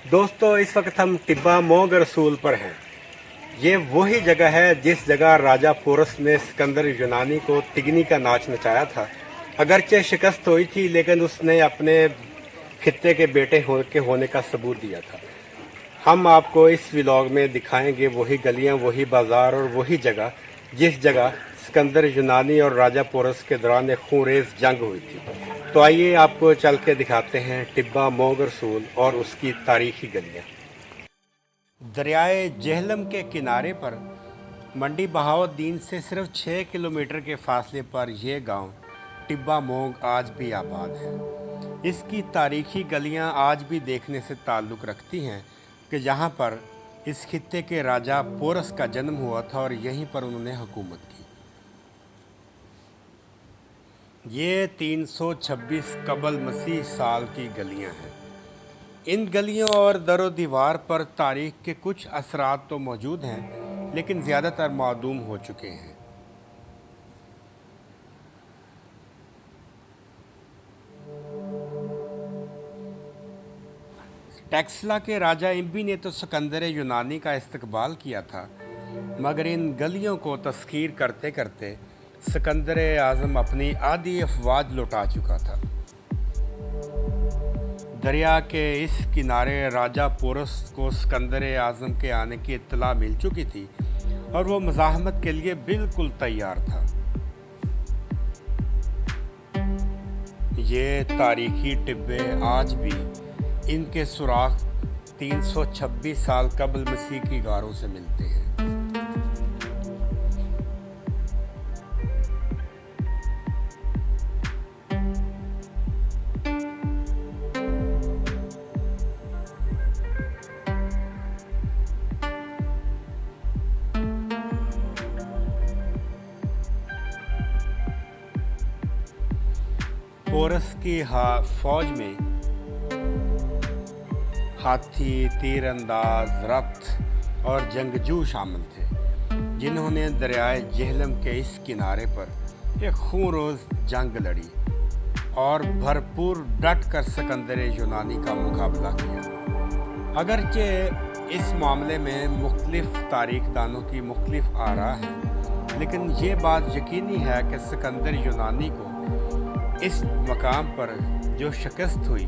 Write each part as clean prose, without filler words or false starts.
दोस्तों, इस वक्त हम टिब्बा मोग रसूल पर हैं। ये वही जगह है जिस जगह राजा पोरस ने सिकंदर यूनानी को तिगनी का नाच नचाया था। अगरचे शिकस्त हुई थी, लेकिन उसने अपने खित्ते के बेटे होने का सबूत दिया था। हम आपको इस व्लॉग में दिखाएंगे वही गलियां, वही बाजार और वही जगह जिस जगह सिकंदर यूनानी और राजा पोरस के दौरान एक खूंरेज जंग हुई थी। तो आइए आपको चल के दिखाते हैं टिब्बा मोग रसूल और उसकी तारीखी गलियां। दरियाए जेहलम के किनारे पर मंडी बहाउद्दीन से सिर्फ 6 किलोमीटर के फासले पर यह गांव टिब्बा मोग आज भी आबाद है। इसकी तारीखी गलियां आज भी देखने से ताल्लुक़ रखती हैं कि जहां पर इस खित्ते के राजा पोरस का जन्म हुआ था और यहीं पर उन्होंने हुकूमत की। ये 326 कबल मसीह साल की गलियां हैं। इन गलियों और दरो दीवार पर तारीख के कुछ असरात तो मौजूद हैं, लेकिन ज़्यादातर मादूम हो चुके हैं। टेक्सला के राजा इम्बी ने तो सिकंदर यूनानी का इस्तकबाल किया था, मगर इन गलियों को तस्खीर करते करते सिकंदर आज़म अपनी आधी अफवाज लौटा चुका था। दरिया के इस किनारे राजा पोरस को सिकंदर आज़म के आने की इत्तला मिल चुकी थी और वो मज़ाहमत के लिए बिल्कुल तैयार था। ये तारीखी टिब्बे आज भी इनके सुराख 326 साल कबल मसीह की गारों से मिलते हैं। पोरस की फौज में हाथी, तीरंदाज, रथ और जंगजू शामिल थे, जिन्होंने दरियाए जेहलम के इस किनारे पर एक खूंरोज जंग लड़ी और भरपूर डट कर सिकंदर यूनानी का मुकाबला किया। अगरचे इस मामले में मुख्तलिफ तारीखदानों की मुख्तलिफ आरा हैं, लेकिन ये बात यकीनी है कि सिकंदर यूनानी को इस मकाम पर जो शिकस्त हुई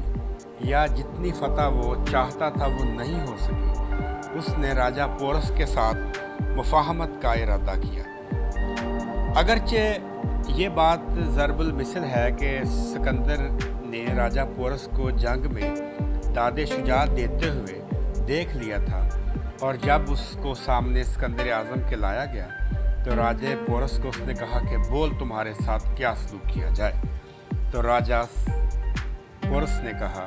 या जितनी फतह वो चाहता था वो नहीं हो सकी। उसने राजा पोरस के साथ मुफाहमत का इरादा किया। अगरचे ये बात ज़रबुल मिसल है कि सिकंदर ने राजा पोरस को जंग में दादे शुजात देते हुए देख लिया था, और जब उसको सामने सिकंदर आज़म के लाया गया तो राजा पोरस को उसने कहा कि बोल तुम्हारे साथ क्या सलूक किया जाए। तो राजा पोरस ने कहा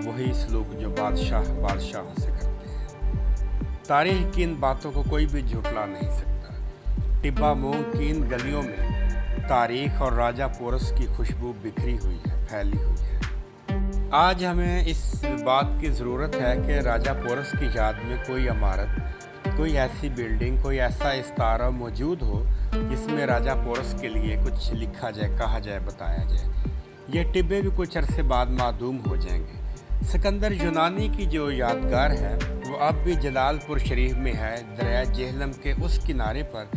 वही सलूक जो बादशाहों से करते हैं। तारीख की इन बातों को कोई भी झुठला नहीं सकता। टिब्बा मोग की इन गलियों में तारीख और राजा पोरस की खुशबू बिखरी हुई है, फैली हुई है। आज हमें इस बात की ज़रूरत है कि राजा पोरस की याद में कोई इमारत, कोई ऐसी बिल्डिंग, कोई ऐसा इस्तारा मौजूद हो जिसमें राजा पोरस के लिए कुछ लिखा जाए, कहा जाए, बताया जाए। ये टिब्बे भी कुछ अरसे बाद मादूम हो जाएंगे। सिकंदर यूनानी की जो यादगार है वो अब भी जलालपुर शरीफ में है, दरिया जेहलम के उस किनारे पर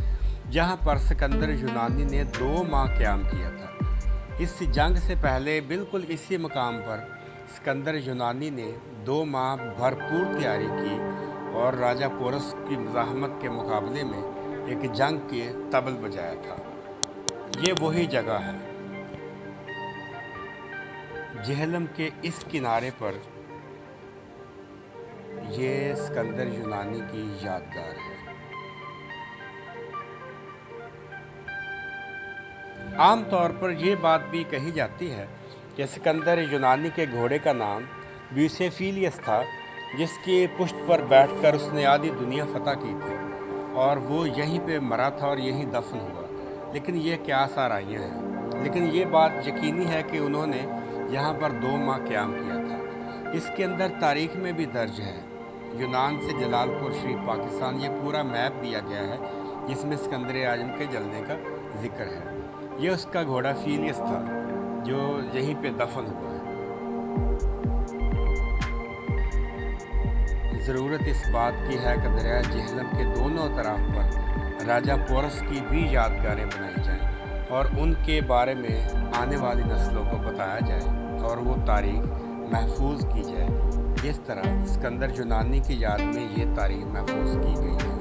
जहाँ पर सिकंदर यूनानी ने 2 माह क़याम किया था। इस जंग से पहले बिल्कुल इसी मकाम पर सिकंदर यूनानी ने 2 माह भरपूर तैयारी की और राजा पोरस की मज़ाहमत के मुकाबले में एक जंग के तबल बजाया था। ये वही जगह है, जेहलम के इस किनारे पर ये सिकंदर यूनानी की यादगार है। आम तौर पर यह बात भी कही जाती है कि सिकंदर यूनानी के घोड़े का नाम ब्यूसेफिलियस था, जिसकी पुष्ट पर बैठकर उसने आधी दुनिया फतह की थी और वो यहीं पे मरा था और यहीं दफन हुआ। लेकिन ये क्या साराइयाँ हैं, लेकिन ये बात यकीनी है कि उन्होंने यहाँ पर 2 माह क़याम किया था। इसके अंदर तारीख में भी दर्ज है। यूनान से जलालपुर शरीफ पाकिस्तान, ये पूरा मैप दिया गया है जिसमें सिकंदर आज़म के जलने का जिक्र है। ये उसका घोड़ा फीलियस था جو یہیں پہ دفن ہوا ہے۔ ضرورت اس بات کی ہے کہ دریائے جہلم کے دونوں طرف پر راجہ پورس کی بھی یادگاریں بنائی جائیں اور ان کے بارے میں آنے والی نسلوں کو بتایا جائے اور وہ تاریخ محفوظ کی جائے، جس طرح اسکندر یونانی کی یاد میں یہ تاریخ محفوظ کی گئی ہے۔